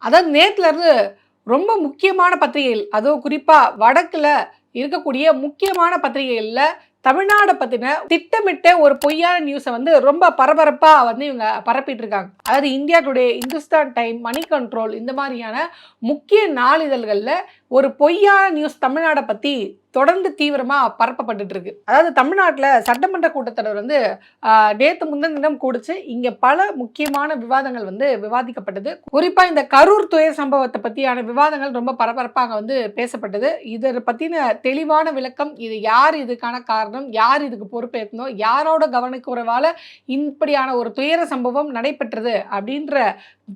அதாவது நேத்துல இருந்து ரொம்ப முக்கியமான பத்திரிகைகள், அதுவும் குறிப்பா வடக்குல இருக்கக்கூடிய முக்கியமான பத்திரிகைகள்ல தமிழ்நாட பத்தின திட்டமிட்ட ஒரு பொய்யான நியூஸ வந்து ரொம்ப பரபரப்பா வந்து இவங்க பரப்பிட்டு இருக்காங்க. அதாவது India Today, Hindustan time, moneycontrol இந்த மாதிரியான முக்கிய நாளிதழ்கள்ல ஒரு பொய்யான நியூஸ் தமிழ்நாட பத்தி தொடர்ந்து தீவிரமா பரப்பப்பட்டுட்டு இருக்கு. அதாவது தமிழ்நாட்டுல சட்டமன்ற கூட்டத்தொடர் வந்து நேத்து முந்தின தினம் கூடுச்சு. இங்க பல முக்கியமான விவாதங்கள் வந்து விவாதிக்கப்பட்டது. குறிப்பா இந்த கரூர் துயர சம்பவத்தை பத்தியான விவாதங்கள் ரொம்ப பரபரப்பா அங்க வந்து பேசப்பட்டது. இதை பத்தின தெளிவான விளக்கம், இது யார் இதுக்கான காரணம், யார் இதுக்கு பொறுப்பேற்கணும், யாரோட கவனக்குறைவால இப்படியான ஒரு துயர சம்பவம் நடைபெற்றது அப்படின்ற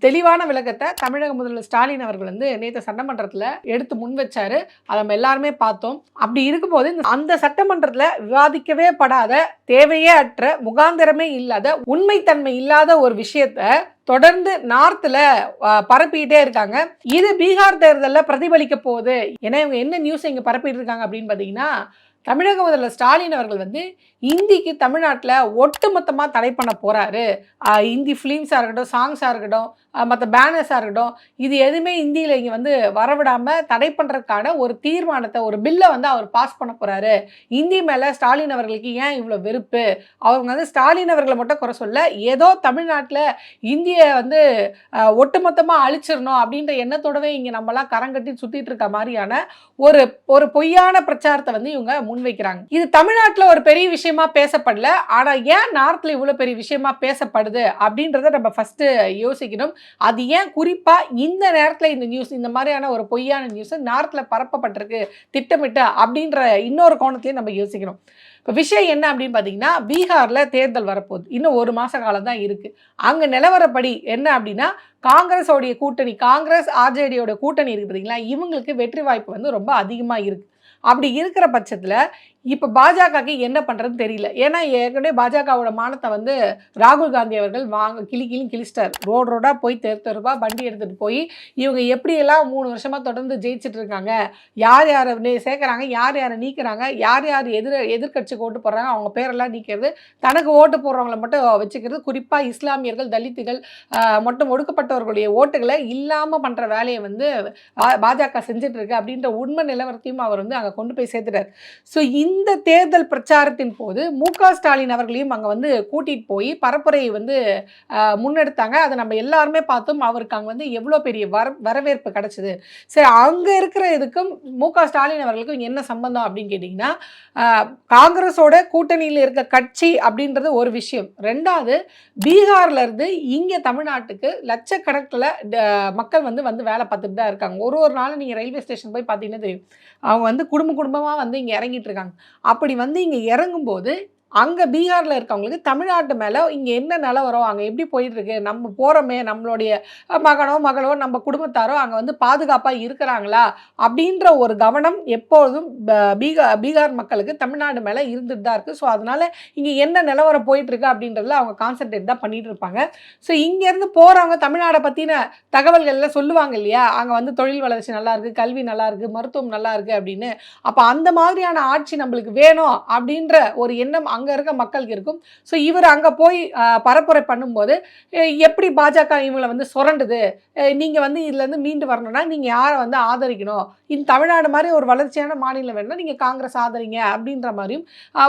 தெளிவான விளக்கத்தை தமிழக முதல்வர் ஸ்டாலின் அவர்கள் வந்து நேற்று சட்டமன்றத்தில் எடுத்து முன் வச்சாரு. அதை நம்ம எல்லாருமே பார்த்தோம். அப்படி இருக்கும்போது அந்த சட்டமன்றத்தில் விவாதிக்கவே படாத, தேவையே அற்ற, முகாந்திரமே இல்லாத, உண்மைத்தன்மை இல்லாத ஒரு விஷயத்த தொடர்ந்து நார்த்ல பரப்பிட்டே இருக்காங்க. இது பீகார் தேர்தலில் பிரதிபலிக்க போகுது. ஏன்னா இவங்க என்ன நியூஸ் இங்க பரப்பிட்டு இருக்காங்க அப்படின்னு பார்த்தீங்கன்னா, தமிழக முதல்வர் ஸ்டாலின் அவர்கள் வந்து இந்திக்கு தமிழ்நாட்டில் ஒட்டுமொத்தமாக தடை பண்ண போறாரு. இந்தி ஃபிலிம்ஸாக இருக்கட்டும், சாங்ஸாக இருக்கட்டும், மற்ற பேனர்ஸாக இருக்கட்டும், இது எதுவுமே இந்தியில் இங்கே வந்து வரவிடாமல் தடை பண்ணுறதுக்கான ஒரு தீர்மானத்தை, ஒரு பில்லை வந்து அவர் பாஸ் பண்ண போறாரு. இந்தி மேலே ஸ்டாலின் அவர்களுக்கு ஏன் இவ்வளோ வெறுப்பு? அவங்க வந்து ஸ்டாலின் அவர்களை மட்டும் குறை சொல்ல, ஏதோ தமிழ்நாட்டில் இந்தியை வந்து ஒட்டுமொத்தமாக அழிச்சிடணும் அப்படின்ற எண்ணத்தோடவே இங்கே நம்மளாம் கரங்கட்டி சுற்றிட்டு இருக்க மாதிரியான ஒரு ஒரு பொய்யான பிரச்சாரத்தை வந்து இவங்க முன்வைக்கிறாங்க. இது தமிழ்நாட்டில் ஒரு பெரிய விஷயமா பேசப்படல. ஆனா ஏன் நார்த்ல இவ்வளவு பெரிய விஷயமா பேசப்படுது அப்படின்றத நம்ம ஃபர்ஸ்ட் யோசிக்கணும். அது ஏன் குறிப்பா இந்த நேரத்தில் இந்த நியூஸ், இந்த மாதிரியான ஒரு பொய்யான நியூஸ் நார்த்ல பரப்பப்பட்டிருக்கு திட்டமிட்டு அப்படின்ற இன்னொரு கோணத்திலையும் நம்ம யோசிக்கணும். இப்போ விஷயம் என்ன அப்படின்னு பார்த்தீங்கன்னா, பீகாரில் தேர்தல் வரப்போகுது. இன்னும் 1 மாத காலம் தான் இருக்குது. அங்கே நிலவரப்படி என்ன அப்படின்னா, காங்கிரஸோடைய கூட்டணி, காங்கிரஸ் ஆர்ஜேடியோட கூட்டணி இருக்குது பார்த்தீங்களா, இவங்களுக்கு வெற்றி வாய்ப்பு வந்து ரொம்ப அதிகமாக இருக்குது. அப்படி இருக்கிற பட்சத்தில் இப்போ பாஜகக்கு என்ன பண்ணுறதுன்னு தெரியல. ஏன்னா ஏற்கனவே பாஜகவோட மானத்தை வந்து ராகுல் காந்தி அவர்கள் கிழிச்சிட்டார். ரோடாக போய் தெருவா வண்டி எடுத்துகிட்டு போய் இவங்க எப்படியெல்லாம் 3 வருஷமாக தொடர்ந்து ஜெயிச்சுட்டு இருக்காங்க, யார் யாரை சேர்க்குறாங்க, யார் யாரை நீக்கிறாங்க, யார் யார் எதிர்கட்சிக்கு ஓட்டு போடுறாங்க, அவங்க பேரெல்லாம் நீக்கிறது, தனக்கு ஓட்டு போடுறவங்களை மட்டும் வச்சுக்கிறது, குறிப்பாக இஸ்லாமியர்கள், தலித்துகள் மட்டும் ஒடுக்கப்பட்டவர்களுடைய ஓட்டுகளை இல்லாமல் பண்ணுற வேலையை வந்து பாஜக செஞ்சுட்டு இருக்கு அப்படின்ற உண்மை நிலவரத்தையும் அவர் வந்து அங்கே கொண்டு போய் சேர்த்துட்டார். ஸோ இந்த தேர்தல் பிரச்சாரத்தின் போது மு.க. ஸ்டாலின் அவர்களையும் அங்கே வந்து கூட்டிகிட்டு போய் பரப்புரையை வந்து முன்னெடுத்தாங்க. அதை நம்ம எல்லாருமே பார்த்தோம். அவருக்கு அங்கே வந்து எவ்வளோ பெரிய வரவேற்பு கிடைச்சது. சரி, அங்கே இருக்கிற இதுக்கும் மு.க. ஸ்டாலின் அவர்களுக்கும் என்ன சம்பந்தம் அப்படின்னு கேட்டிங்கன்னா, காங்கிரஸோட கூட்டணியில் இருக்க கட்சி அப்படின்றது ஒரு விஷயம். ரெண்டாவது, பீகார்ல இருந்து இங்கே தமிழ்நாட்டுக்கு லட்சக்கணக்கில் மக்கள் வந்து வேலை பார்த்துட்டு தான் இருக்காங்க. ஒரு நாள் நீங்கள் ரயில்வே ஸ்டேஷன் போய் பார்த்தீங்கன்னா தெரியும், அவங்க வந்து குடும்பமாக வந்து இங்கே இறங்கிட்டு இருக்காங்க. அப்படி வந்து இங்கே இறங்கும்போது அங்கே பீகாரில் இருக்கவங்களுக்கு தமிழ்நாட்டு மேலே இங்கே என்ன நிலவரம், அங்கே எப்படி போயிட்டுருக்கு, நம்ம போகிறோமே, நம்மளுடைய மகளோ நம்ம குடும்பத்தாரோ அங்கே வந்து பாதுகாப்பாக இருக்கிறாங்களா அப்படின்ற ஒரு கவனம் எப்பொழுதும் பீகார் மக்களுக்கு தமிழ்நாடு மேலே இருந்துட்டு தான் இருக்குது. ஸோ அதனால் இங்கே என்ன நிலவரம் போயிட்டுருக்கு அப்படின்றதுல அவங்க கான்சன்ட்ரேட் தான் பண்ணிகிட்டு இருப்பாங்க. ஸோ இங்கேருந்து போகிறவங்க தமிழ்நாடை பற்றின தகவல்கள்லாம் சொல்லுவாங்க இல்லையா, அங்கே வந்து தொழில் வளர்ச்சி நல்லாயிருக்கு, கல்வி நல்லாயிருக்கு, மருத்துவம் நல்லாயிருக்கு அப்படின்னு. அப்போ அந்த மாதிரியான ஆட்சி நம்மளுக்கு வேணும் அப்படின்ற ஒரு எண்ணம் அங்கே இருக்க மக்களுக்கு இருக்கும். ஸோ இவர் அங்கே போய் பரப்புரை பண்ணும்போது எப்படி பாஜக இவங்களை வந்து சுரண்டுது, நீங்கள் வந்து இதுலேருந்து மீண்டு வரணும்னா நீங்கள் யாரை வந்து ஆதரிக்கணும், இந்த தமிழ்நாடு மாதிரி ஒரு வளர்ச்சியான மாநிலம் வேணும்னா நீங்கள் காங்கிரஸ் ஆதரிங்க அப்படின்ற மாதிரியும்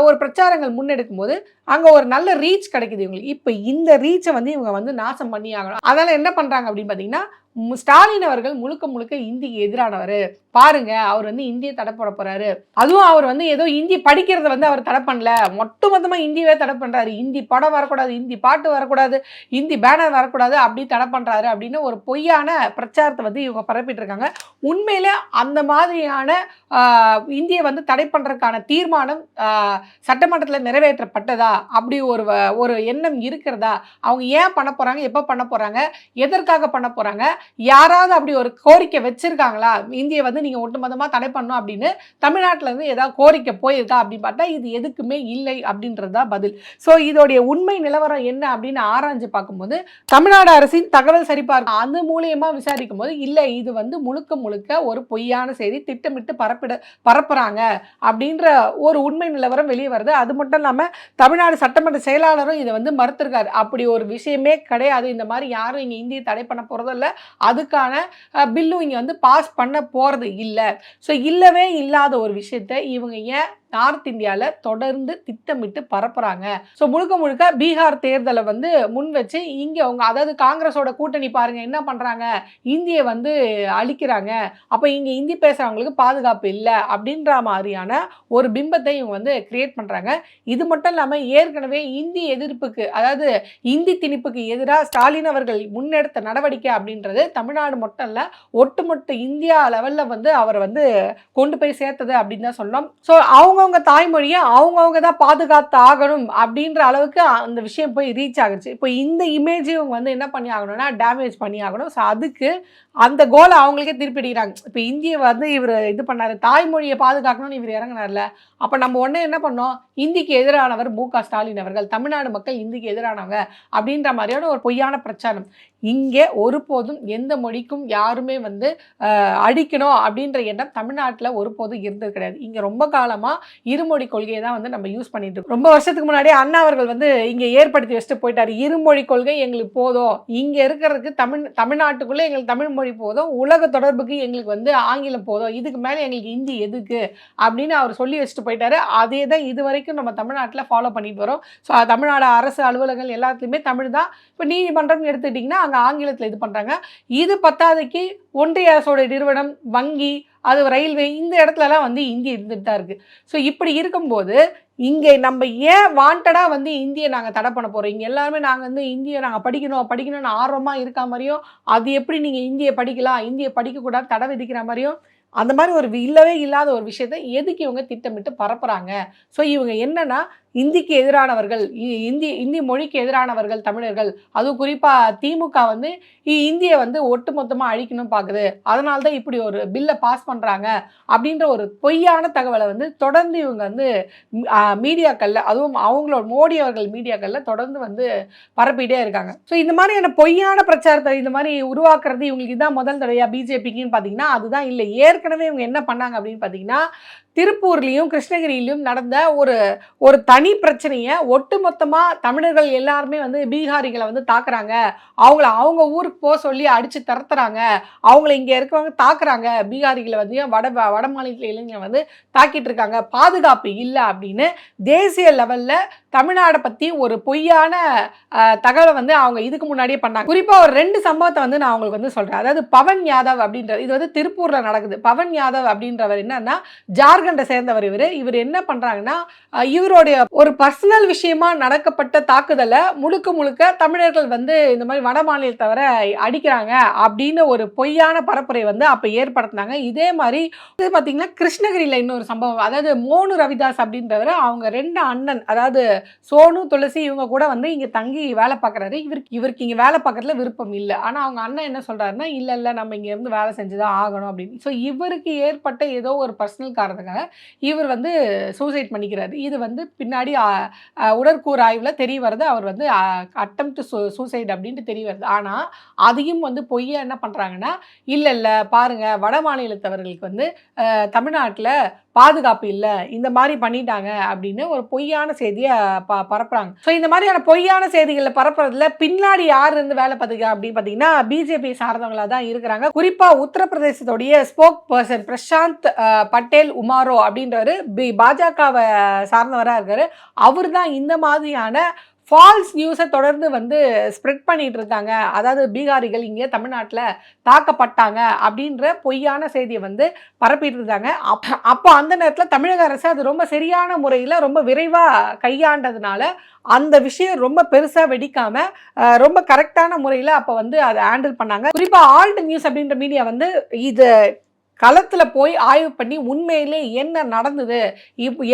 ஒரு பிரச்சாரங்கள் முன்னெடுக்கும் போது அங்கே ஒரு நல்ல ரீச் கிடைக்குது இவங்களுக்கு. இப்போ இந்த ரீச்சை வந்து இவங்க வந்து நாசம் பண்ணி ஆகணும். அதனால் என்ன பண்ணுறாங்க அப்படின்னு பார்த்தீங்கன்னா, ஸ்டாலின் அவர்கள் முழுக்க இந்திக்கு எதிரானவர், பாருங்க அவர் வந்து இந்தியை தடை போட போறாரு, அதுவும் அவர் வந்து ஏதோ இந்தி படிக்கிறத வந்து அவர் தடை பண்ணல, மொத்தமா இந்தியவே தடை பண்றாரு, இந்தி படம் வரக்கூடாது, இந்தி பாட்டு வரக்கூடாது, இந்தி பேனர் வரக்கூடாது, அப்படி தடை பண்றாரு அப்படின்னு ஒரு பொய்யான பிரச்சாரத்தை வந்து இவங்க பரப்பிட்டு இருக்காங்க. உண்மையில அந்த மாதிரியான இந்தியை வந்து தடை பண்றதுக்கான தீர்மானம் சட்டமன்றத்தில் நிறைவேற்றப்பட்டதா, அப்படி ஒரு எண்ணம் இருக்கிறதா, அவங்க ஏன் பண்ண போறாங்க, எப்போ பண்ண போறாங்க, எதற்காக பண்ண போறாங்க, யாராவது அப்படி ஒரு கோரிக்கை வச்சிருக்காங்களா, இந்தியை வந்து நீங்க ஒட்டுமொத்தமா தடை பண்ணணும் அப்படின்னு தமிழ்நாட்டில இருந்து ஏதாவது கோரிக்கை போயிருக்கா அப்படின்னு பார்த்தா இது எதுக்குமே இல்லை அப்படின்றது தான் பதில். ஸோ இதோடைய உண்மை நிலவரம் என்ன அப்படின்னு ஆராய்ஞ்சு பார்க்கும்போது தமிழ்நாடு அரசின் தகவல் சரிபார்ப்பு அது மூலியமா விசாரிக்கும் போது இல்லை, இது வந்து முழுக்க ஒரு பொய்யான செய்தி திட்டமிட்டு பரப்புறாங்க அப்படின்ற ஒரு உண்மை நிலவரம் வெளியே வருது. அது மட்டும் இல்லாமல் தமிழ்நாடு தமிழ்நாடு சட்டமன்ற செயலாளரும் இதை வந்து மறுத்திருக்காரு. அப்படி ஒரு விஷயமே கிடையாது. இந்த மாதிரி யாரும் இங்கே இந்தியை தடை பண்ண போகிறதும் இல்லை, அதுக்கான பில்லும் இங்கே வந்து பாஸ் பண்ண போகிறது இல்லை. ஸோ இல்லவே இல்லாத ஒரு விஷயத்தை இவங்க ஏன் நார்த் இந்தியாவில் தொடர்ந்து திட்டமிட்டு பரப்புறாங்க? ஸோ முழுக்க முழுக்க பீகார் தேர்தலை வந்து முன் வச்சு இங்கே அவங்க, அதாவது காங்கிரஸோட கூட்டணி பாருங்க என்ன பண்ணுறாங்க, இந்தியை வந்து அழிக்கிறாங்க, அப்போ இங்கே இந்தி பேசுகிறவங்களுக்கு பாதுகாப்பு இல்லை அப்படின்ற மாதிரியான ஒரு பிம்பத்தை இவங்க வந்து கிரியேட் பண்ணுறாங்க. இது மட்டும் இல்லாமல் ஏற்கனவே இந்தி எதிர்ப்புக்கு, அதாவது இந்தி திணிப்புக்கு எதிராக ஸ்டாலின் அவர்கள் முன்னெடுத்த நடவடிக்கை அப்படின்றது தமிழ்நாடு மட்டும் இல்லை, ஒட்டுமொத்த இந்தியா லெவலில் வந்து அவரை வந்து கொண்டு போய் சேர்த்தது அப்படின்னு தான் சொல்லலாம். ஸோ அவங்கவுங்க தாய்மொழியை அவங்கவுங்க தான் பாதுகாத்து ஆகணும் அப்படின்ற அளவுக்கு அந்த விஷயம் போய் ரீச் ஆகுச்சு. இப்போ இந்த இமேஜ் இவங்க வந்து என்ன பண்ணி ஆகணும்னா டேமேஜ் பண்ணி ஆகணும். ஸோ அதுக்கு அந்த கோலை அவங்களுக்கே திருப்பிடுறாங்க. இப்போ இந்தியை வந்து இவர் இது பண்ணார், தாய்மொழியை பாதுகாக்கணும்னு இவர் இறங்கினார்ல, அப்போ நம்ம உடனே என்ன பண்ணோம், இந்திக்கு எதிரானவர் மு.க. ஸ்டாலின் அவர்கள், தமிழ்நாடு மக்கள் இந்திக்கு எதிரானவங்க அப்படின்ற மாதிரியான ஒரு பொய்யான பிரச்சாரம். இங்கே ஒருபோதும் எந்த மொழிக்கும் யாருமே வந்து அடிக்கணும் அப்படின்ற எண்ணம் தமிழ்நாட்டில் ஒருபோதும் இருந்தது கிடையாது. இங்கே ரொம்ப காலமாக இருமொழி கொள்கையை தான் வந்து நம்ம யூஸ் பண்ணிட்டு இருக்கோம். ரொம்ப வருஷத்துக்கு முன்னாடியே அண்ணா அவர்கள் வந்து இங்கே ஏற்படுத்தி வச்சுட்டு போயிட்டார், இருமொழி கொள்கை எங்களுக்கு போதும், இங்கே இருக்கிறதுக்கு தமிழ்நாட்டுக்குள்ளே எங்களுக்கு தமிழ் மொழி போதும், உலக தொடர்புக்கு எங்களுக்கு வந்து ஆங்கிலம் போதும், இதுக்கு மேலே எங்களுக்கு ஹிந்தி எதுக்கு அப்படின்னு அவர் சொல்லி வச்சுட்டு போயிட்டாரு. அதே தான் இது வரைக்கும் நம்ம தமிழ்நாட்டில் ஃபாலோ பண்ணிட்டு வரோம். ஸோ தமிழ்நாடு அரசு அலுவலகங்கள் எல்லாத்துலேயுமே தமிழ் தான். இப்போ நீதிமன்றம்னு எடுத்துக்கிட்டிங்கன்னா அங்கே ஆங்கிலத்தில் இது பண்ணுறாங்க. இது பத்தாதைக்கு ஒன்றிய அரசோட நிறுவனம், வங்கி, அது ரயில்வே, இந்த இடத்துலலாம் வந்து இந்தி இருந்துட்டு தான் இருக்குது. ஸோ இப்படி இருக்கும்போது இங்கே நம்ம ஏன் வாண்டடாக வந்து இந்தியை நாங்கள் தடை பண்ண போகிறோம்? இங்கே எல்லாருமே நாங்கள் வந்து இந்தியை நாங்கள் படிக்கணும்னு ஆர்வமாக இருக்கா மாதிரியும், அது எப்படி நீங்கள் இந்தியை படிக்கலாம், இந்தியை படிக்கக்கூடாது தடை விதிக்கிற மாதிரியும், அந்த மாதிரி ஒரு இல்லவே இல்லாத ஒரு விஷயத்தை எதுக்கு இவங்க திட்டமிட்டு பரப்புகிறாங்க? ஸோ இவங்க என்னன்னா இந்திக்கு எதிரானவர்கள், இந்தி மொழிக்கு எதிரானவர்கள் தமிழர்கள், அதுவும் குறிப்பாக திமுக வந்து இந்தியை வந்து ஒட்டு மொத்தமாக அழிக்கணும் பார்க்குது, அதனால தான் இப்படி ஒரு பில்லை பாஸ் பண்ணுறாங்க அப்படின்ற ஒரு பொய்யான தகவலை வந்து தொடர்ந்து இவங்க வந்து மீடியாக்களில், அதுவும் அவங்களோட மோடி அவர்கள் மீடியாக்களில் தொடர்ந்து வந்து பரப்பிட்டே இருக்காங்க. ஸோ இந்த மாதிரியான பொய்யான பிரச்சாரத்தை இந்த மாதிரி உருவாக்குறது இவங்களுக்கு இதான் முதல் தடையாக பிஜேபிக்குன்னு பார்த்தீங்கன்னா அதுதான் இல்லை. ஏற்கனவே இவங்க என்ன பண்ணாங்க அப்படின்னு பார்த்தீங்கன்னா, திருப்பூர்லேயும் கிருஷ்ணகிரியிலும் நடந்த ஒரு தனி பிரச்சனையை ஒட்டுமொத்தமாக தமிழர்கள் எல்லாருமே வந்து பீகாரிகளை வந்து தாக்குறாங்க, அவங்க ஊருக்கு போக சொல்லி அடித்து தரத்துறாங்க, அவங்கள இங்கே இருக்கவங்க தாக்குறாங்க, பீகாரிகளை வந்து வட மாநில இளைஞர்கள் வந்து தாக்கிட்டு இருக்காங்க, பாதுகாப்பு இல்லை அப்படின்னு தேசிய லெவலில் தமிழ்நாடை பற்றி ஒரு பொய்யான தகவலை வந்து அவங்க இதுக்கு முன்னாடியே பண்ணாங்க. குறிப்பாக ஒரு 2 சம்பவத்தை வந்து நான் அவங்களுக்கு வந்து சொல்கிறேன். அதாவது பவன் யாதவ் அப்படின்றது, இது வந்து திருப்பூரில் நடக்குது. பவன் யாதவ் அப்படின்றவர் என்னன்னா ஜார்க்கண்டை சேர்ந்தவர். இவர் என்ன பண்ணுறாங்கன்னா, இவருடைய ஒரு பர்சனல் விஷயமா நடக்கப்பட்ட தாக்குதலை முழுக்க தமிழர்கள் வந்து இந்த மாதிரி வட மாநிலத்தவரை அடிக்கிறாங்க அப்படின்னு ஒரு பொய்யான பரப்புரை வந்து அப்போ ஏற்படுத்தினாங்க. இதே மாதிரி பார்த்தீங்கன்னா கிருஷ்ணகிரியில் இன்னொரு சம்பவம், அதாவது மோனு ரவிதாஸ் அப்படின்றவர், அவங்க 2 அண்ணன், அதாவது சோனு, துளசி, இவங்க கூட வந்து இங்கே தங்கி வேலை பார்க்குறாரு. இவருக்கு இங்கே வேலை பார்க்கறதுல விருப்பம் இல்லை. ஆனால் அவங்க அண்ணன் என்ன சொல்கிறாருன்னா, இல்லை நம்ம இங்கே இருந்து வேலை செஞ்சு தான் ஆகணும் அப்படின்னு. ஸோ இவருக்கு ஏற்பட்ட ஏதோ ஒரு பர்சனல் காரணத்துக்காக இவர் வந்து சூசைட் பண்ணிக்கிறாரு. இது வந்து பின்னாடி உடற்கூறு ஆய்வில் தெரிய வருது, அவர் வந்து அட்டெம்ப்ட் சூசைட் அப்படின்ட்டு தெரிய வருது. ஆனால் அதையும் வந்து பொய்யா என்ன பண்ணுறாங்கன்னா, இல்லை பாருங்கள், வட மாநிலத்தவர்களுக்கு வந்து தமிழ்நாட்டில் பாதுகாப்பு இல்லை, இந்த மாதிரி பண்ணிட்டாங்க அப்படின்னு ஒரு பொய்யான செய்தியை பரப்புறாங்க. ஸோ இந்த மாதிரியான பொய்யான செய்திகளை பரப்புறதுல பின்னாடி யார் இருந்து வேலை பார்த்துக்க அப்படின்னு பார்த்தீங்கன்னா பிஜேபி சார்ந்தவங்களா தான் இருக்கிறாங்க. குறிப்பாக உத்தரப்பிரதேசத்துடைய ஸ்போக் பர்சன் பிரசாந்த் பட்டேல் உமாரோ அப்படின்றவர் பாஜகவை சார்ந்தவராக இருக்காரு. அவர் தான் இந்த மாதிரியான ஃபால்ஸ் நியூஸை தொடர்ந்து வந்து ஸ்ப்ரெட் பண்ணிட்டு இருக்காங்க. அதாவது பீகாரிகள் இங்கே தமிழ்நாட்டில் தாக்கப்பட்டாங்க அப்படின்ற பொய்யான செய்தியை வந்து பரப்பிட்டு இருந்தாங்க. அப்போ அந்த நேரத்தில் தமிழக அரசு அது ரொம்ப சரியான முறையில் ரொம்ப விரைவாக கையாண்டதுனால அந்த விஷயம் ரொம்ப பெருசாக வெடிக்காமல் ரொம்ப கரெக்டான முறையில் அப்போ வந்து அதை ஹேண்டில் பண்ணாங்க. குறிப்பாக ஆல்ட் நியூஸ் அப்படின்ற மீடியா வந்து இது களத்தில் போய் ஆய்வு பண்ணி உண்மையிலே என்ன நடந்தது,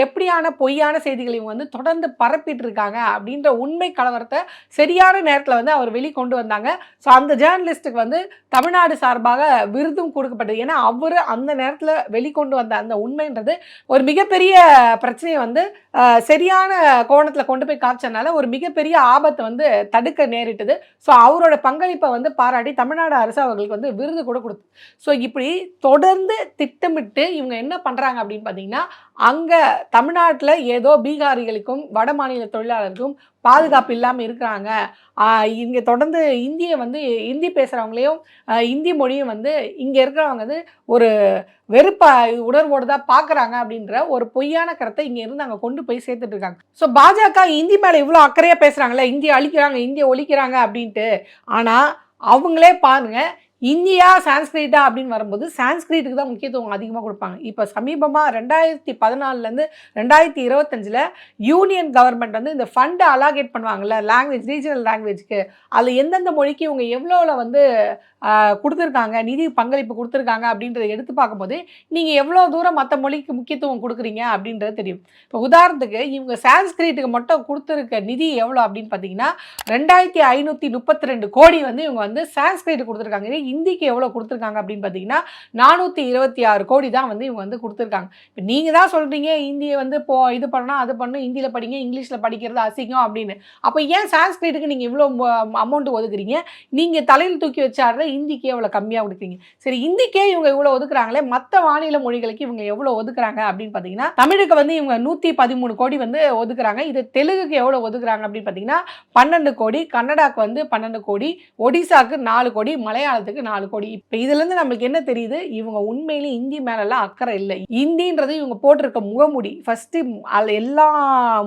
எப்படியான பொய்யான செய்திகளை வந்து தொடர்ந்து பரப்பிட்டு இருக்காங்க அப்படின்ற உண்மை கலவரத்தை சரியான நேரத்தில் வந்து அவர் வெளிக்கொண்டு வந்தாங்க. ஸோ அந்த ஜேர்னலிஸ்ட்டுக்கு வந்து தமிழ்நாடு சார்பாக விருதும் கொடுக்கப்பட்டது. ஏன்னா அவர் அந்த நேரத்தில் வெளிக்கொண்டு வந்த அந்த உண்மைன்றது ஒரு மிகப்பெரிய பிரச்சனையை வந்து சரியான கோணத்தில் கொண்டு போய் காய்ச்சனால ஒரு மிகப்பெரிய ஆபத்தை வந்து தடுக்க நேரிட்டது. ஸோ அவரோட பங்களிப்பை வந்து பாராட்டி தமிழ்நாடு அரசு அவர்களுக்கு வந்து விருது கூட கொடுத்து. ஸோ இப்படி தொடர்ந்து தொடர்ந்து திட்டமிட்டு இவங்க என்ன பண்றாங்க அப்படின்னு பார்த்தீங்கன்னா, அங்க தமிழ்நாட்டுல ஏதோ பீகாரிகளுக்கும், வட மாநில தொழிலாளர்களுக்கும் பாதுகாப்பு இல்லாம இருக்கிறாங்க. இங்க தொடர்ந்து இந்தி பேசுறவங்களையும், இந்தி மொழியும் வந்து இங்க இருக்கிறவங்க வந்து ஒரு வெறுப்ப உணர்வோடு தான் பார்க்குறாங்க அப்படின்ற ஒரு பொய்யான கருத்தை இங்க இருந்து அங்க கொண்டு போய் சேர்த்துட்டு இருக்காங்க. ஸோ பாஜக இந்தி மேல இவ்வளோ அக்கறையா பேசுறாங்கல்ல, இந்திய அழிக்கிறாங்க, இந்திய ஒழிக்கிறாங்க அப்படின்ட்டு. ஆனா அவங்களே பாருங்க, இந்தியா, சான்ஸ்கிரிட்டா அப்படின்னு வரும்போது சான்ஸ்கிரிட்டுக்கு தான் முக்கியத்துவம் அதிகமாக கொடுப்பாங்க. இப்போ சமீபமாக 2014லேருந்து 2025ல் யூனியன் கவர்மெண்ட் வந்து இந்த ஃபண்டு அலாகேட் பண்ணுவாங்கல்ல, லாங்குவேஜ் ரீஜனல் லாங்குவேஜ்க்கு, அதில் எந்தெந்த மொழிக்கு இவங்க எவ்வளோவில் வந்து கொடுத்துருக்காங்க, நிதி பங்களிப்பு கொடுத்துருக்காங்க அப்படின்றத எடுத்து பார்க்கும்போது நீங்கள் எவ்வளோ தூரம் மற்ற மொழிக்கு முக்கியத்துவம் கொடுக்குறீங்க அப்படின்றது தெரியும். இப்போ உதாரணத்துக்கு இவங்க சான்ஸ்கிரிட்டுக்கு மட்டும் கொடுத்துருக்க நிதி எவ்வளோ அப்படின்னு பார்த்தீங்கன்னா 2532 கோடி வந்து இவங்க வந்து சான்ஸ்கிரிட் கொடுத்துருக்காங்க. இதே இந்திக்கு எவ்வளோ கொடுத்துருக்காங்க அப்படின்னு பார்த்தீங்கன்னா 426 கோடி தான் வந்து இவங்க வந்து கொடுத்துருக்காங்க. இப்போ நீங்கள் தான் சொல்கிறீங்க இந்தியை வந்து இது பண்ணால் அது பண்ணணும், ஹிந்தியில் படிங்க, இங்கிலீஷில் படிக்கிறது அசிங்கம் அப்படின்னு. அப்போ ஏன் சான்ஸ்கிரிட்டுக்கு நீங்கள் இவ்வளோ அமௌண்ட் ஒதுக்குறீங்க? நீங்கள் தலையில் தூக்கி வச்சாடுற இந்திக்கே எவ்வளோ கம்மியாக கொடுக்குறீங்க? சரி, இந்திக்கே இவங்க இவ்வளோ ஒதுக்குறாங்களே, மற்ற மாநில மொழிகளுக்கு இவங்க எவ்வளோ ஒதுக்குறாங்க அப்படின்னு பார்த்தீங்கன்னா, தமிழுக்கு வந்து இவங்க 113 கோடி வந்து ஒதுக்குறாங்க. இது தெலுங்குக்கு எவ்வளோ ஒதுக்குறாங்க அப்படின்னு பார்த்தீங்கன்னா 12 கோடி, கன்னடாக்கு வந்து 12 கோடி, ஒடிசாக்கு 4 கோடி, மலையாளத்துக்கு 4 கோடி. இப்போ இதுலேருந்து நம்மளுக்கு என்ன தெரியுது? இவங்க உண்மையிலேயே இந்தி மேலெல்லாம் அக்கறை இல்லை. இந்தின்றது இவங்க போட்டிருக்க முகமுடி. ஃபஸ்ட்டு எல்லா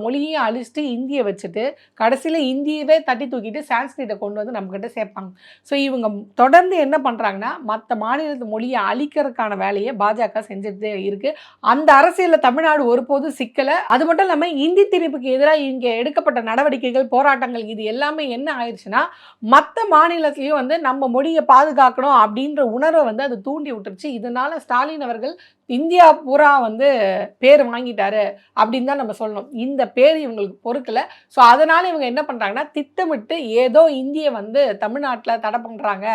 மொழியையும் அழிச்சிட்டு இந்தியை வச்சுட்டு கடைசியில் இந்தியவே தட்டி தூக்கிட்டு சான்ஸ்கிரிட்டை கொண்டு வந்து நம்மக்கிட்ட சேர்ப்பாங்க. ஸோ இவங்க தொடர்ந்து என்ன பண்ணுறாங்கன்னா, மற்ற மாநிலத்து மொழியை அழிக்கிறதுக்கான வேலையை பாஜக செஞ்சுட்டு இருக்கு. அந்த அரசியலில் தமிழ்நாடு ஒருபோதும் சிக்கலை. அது மட்டும் இல்லாமல் இந்தி திணிப்புக்கு எதிராக இங்கே எடுக்கப்பட்ட நடவடிக்கைகள், போராட்டங்கள் இது எல்லாமே என்ன ஆயிடுச்சுன்னா, மற்ற மாநிலத்திலையும் வந்து நம்ம மொழியை பாதுகாக்கணும் அப்படின்ற உணர்வை வந்து அது தூண்டி விட்டுருச்சு. இதனால ஸ்டாலின் அவர்கள் இந்தியா பூரா வந்து பேர் வாங்கிட்டாரு அப்படின்னு தான் நம்ம சொல்லணும். இந்த பேர் இவங்களுக்கு பொறுக்கலை. ஸோ அதனால் இவங்க என்ன பண்ணுறாங்கன்னா, திட்டமிட்டு ஏதோ இந்தியை வந்து தமிழ்நாட்டில் தடை பண்ணுறாங்க,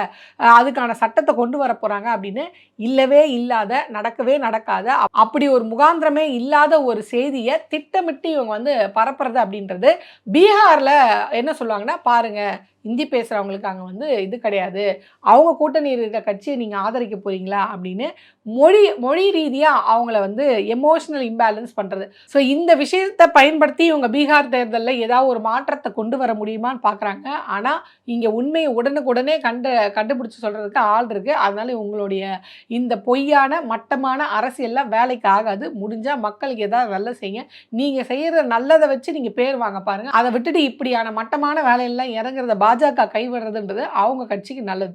அதுக்கான சட்டத்தை கொண்டு வர போகிறாங்க அப்படின்னு இல்லவே இல்லாத, நடக்கவே நடக்காத, அப்படி ஒரு முகாந்திரமே இல்லாத ஒரு செய்தியை திட்டமிட்டு இவங்க வந்து பரப்புறது அப்படின்றது. பீகாரில் என்ன சொல்லுவாங்கன்னா, பாருங்க ஹிந்தி பேசுகிறவங்களுக்கு அங்கே வந்து இது கிடையாது, அவங்க கூட்டணி இருக்க கட்சியை நீங்கள் ஆதரிக்க போகிறீங்களா அப்படின்னு மொழி ரீதியாக அவங்கள வந்து எமோஷனல் இம்பேலன்ஸ் பண்ணுறது. ஸோ இந்த விஷயத்தை பயன்படுத்தி இவங்க பீகார் தேர்தலில் ஏதாவது ஒரு மாற்றத்தை கொண்டு வர முடியுமான்னு பார்க்குறாங்க. ஆனால் இங்கே உண்மையை உடனுக்குடனே கண்டுபிடிச்சி சொல்கிறதுக்கு ஆள் இருக்குது. அதனால் உங்களுடைய இந்த பொய்யான மட்டமான அரசியல்லாம் வேலைக்கு ஆகாது. முடிஞ்சால் மக்களுக்கு ஏதாவது நல்ல செய்யுங்க. நீங்கள் செய்கிற நல்லதை வச்சு நீங்கள் பேர் வாங்க பாருங்கள். அதை விட்டுட்டு இப்படியான மட்டமான வேலையெல்லாம் இறங்குறத பாஜக கைவிடுறதுன்றது அவங்க கட்சிக்கு நல்லது.